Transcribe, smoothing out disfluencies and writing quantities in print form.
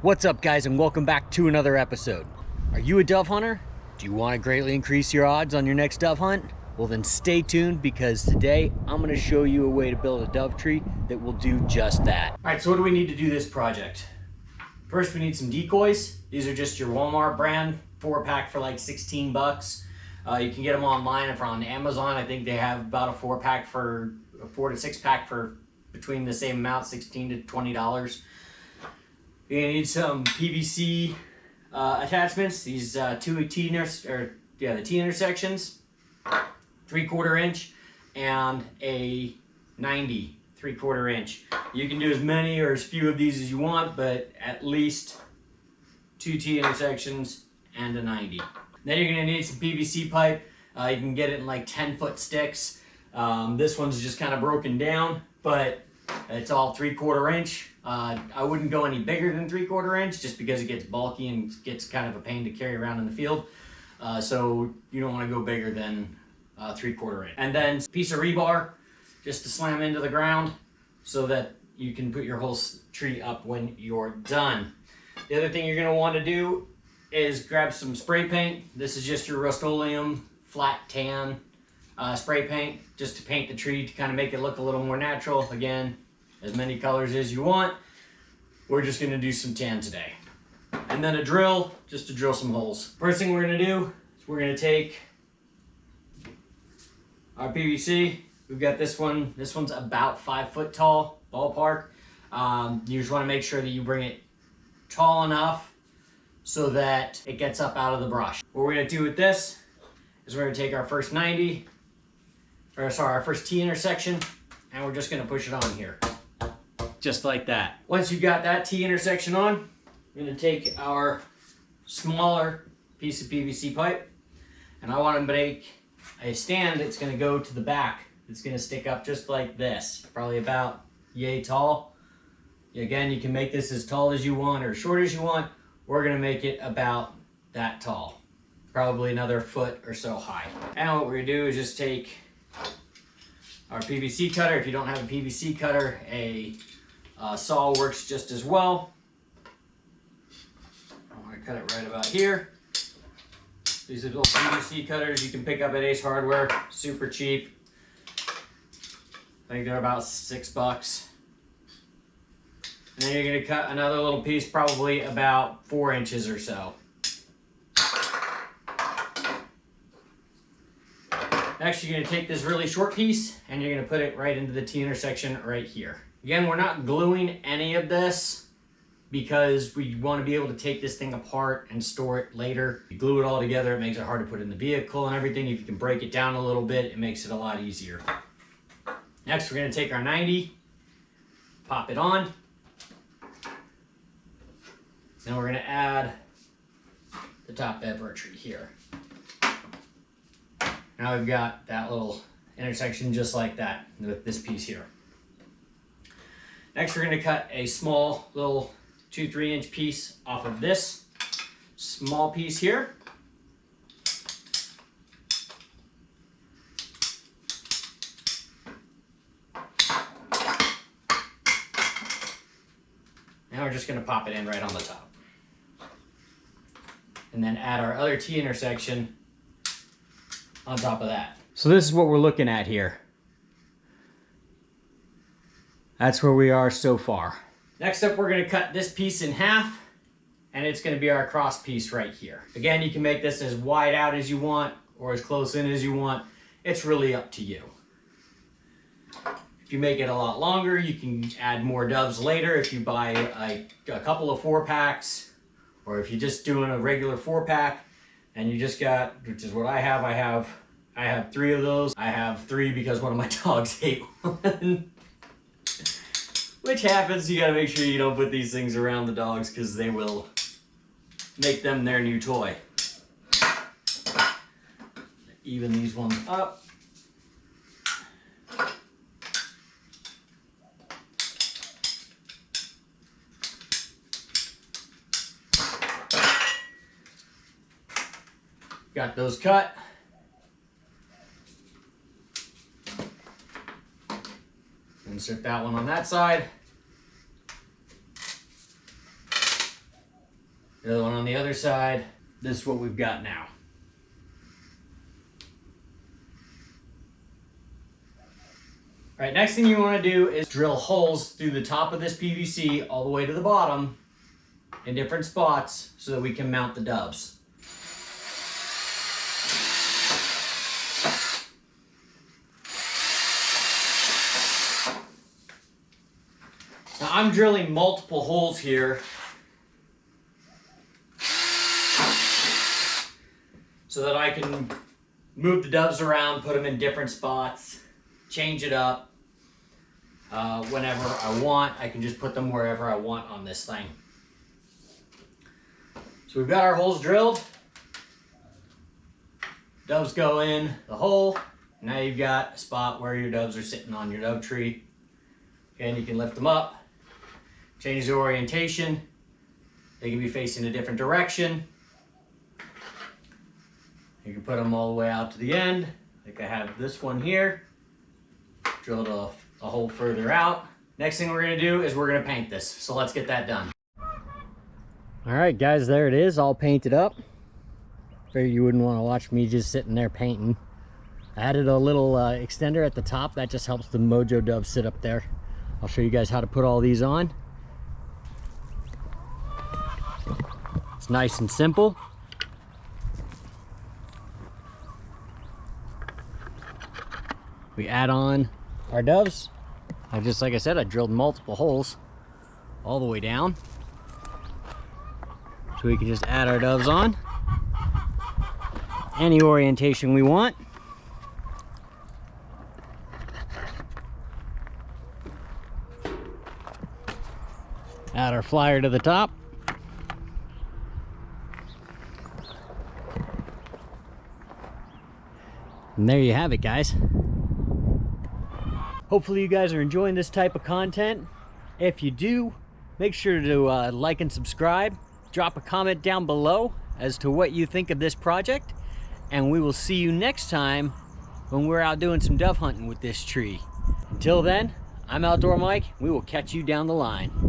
What's up, guys, and welcome back to another episode. Are you a dove hunter? Do you want to greatly increase your odds on your next dove hunt? Well, then stay tuned, because today I'm going to show you a way to build a dove tree that will do just that. All right, so what do we need to do this project? First, we need some decoys. These are just your Walmart brand, 4-pack for like 16 bucks. You can get them online if on Amazon. I think they have about a 4 to 6 pack for between the same amount, $16 to $20. You're gonna need some PVC attachments. These the T intersections, 3/4 inch, and a 90 3/4 inch. You can do as many or as few of these as you want, but at least 2 T intersections and a 90. Then you're gonna need some PVC pipe. You can get it in like 10-foot sticks. This one's just kind of broken down, but it's all 3/4 inch. I wouldn't go any bigger than 3/4 inch just because it gets bulky and gets kind of a pain to carry around in the field. So you don't want to go bigger than 3/4 inch. And then a piece of rebar just to slam into the ground so that you can put your whole tree up when you're done. The other thing you're going to want to do is grab some spray paint. This is just your Rust-Oleum flat tan spray paint, just to paint the tree to kind of make it look a little more natural. Again, as many colors as you want. We're just going to do some tan today. And then a drill, just to drill some holes. First thing we're going to do is we're going to take our PVC. We've got this one. This one's about 5 foot tall, ballpark. You just want to make sure that you bring it tall enough so that it gets up out of the brush. What we're going to do with this is we're going to take our first our first T intersection, and we're just going to push it on here. Just like that. Once you've got that T intersection on, we're going to take our smaller piece of PVC pipe, and I want to make a stand that's going to go to the back. It's going to stick up just like this, probably about yay tall. Again, you can make this as tall as you want or short as you want. We're going to make it about that tall, probably another foot or so high. And what we're going to do is just take our PVC cutter. If you don't have a PVC cutter, a saw works just as well. I'm going to cut it right about here. These are little PVC cutters you can pick up at Ace Hardware, super cheap. I think they're about 6 bucks. And then you're going to cut another little piece, probably about 4 inches or so. Next, you're going to take this really short piece and you're going to put it right into the T intersection right here. Again, we're not gluing any of this because we want to be able to take this thing apart and store it later. You glue it all together, it makes it hard to put in the vehicle and everything. If you can break it down a little bit, it makes it a lot easier. Next, we're going to take our 90, pop it on. Then we're going to add the top edge of our tree here. Now we've got that little intersection just like that with this piece here. Next, we're going to cut a small little 2-3 inch piece off of this small piece here. Now we're just going to pop it in right on the top. And then add our other T intersection on top of that. So this is what we're looking at here. That's where we are so far. Next up, we're going to cut this piece in half, and it's going to be our cross piece right here. Again, you can make this as wide out as you want or as close in as you want. It's really up to you. If you make it a lot longer, you can add more doves later. If you buy a couple of 4-packs, or if you're just doing a regular 4-pack, and you just got, which is what I have. I have 3 of those. I have 3 because one of my dogs ate one. Which happens, you gotta make sure you don't put these things around the dogs because they will make them their new toy. Even these ones up. Got those cut. Insert that one on that side. Another one on the other side. This is what we've got now. All right, next thing you want to do is drill holes through the top of this PVC all the way to the bottom in different spots so that we can mount the doves. Now I'm drilling multiple holes here so that I can move the doves around, put them in different spots, change it up. Whenever I want, I can just put them wherever I want on this thing. So we've got our holes drilled. Doves go in the hole. Now you've got a spot where your doves are sitting on your dove tree. And you can lift them up, change the orientation. They can be facing a different direction. You can put them all the way out to the end. Like I have this one here. Drilled a hole further out. Next thing we're gonna do is we're gonna paint this. So let's get that done. All right, guys, there it is, all painted up. Figured you wouldn't want to watch me just sitting there painting. I added a little extender at the top. That just helps the Mojo dove sit up there. I'll show you guys how to put all these on. It's nice and simple. We add on our doves. Just like I said, I drilled multiple holes all the way down. So we can just add our doves on. Any orientation we want. Add our flyer to the top. And there you have it, guys. Hopefully you guys are enjoying this type of content. If you do, make sure to like and subscribe. Drop a comment down below as to what you think of this project. And we will see you next time when we're out doing some dove hunting with this tree. Until then, I'm Outdoor Mike. We will catch you down the line.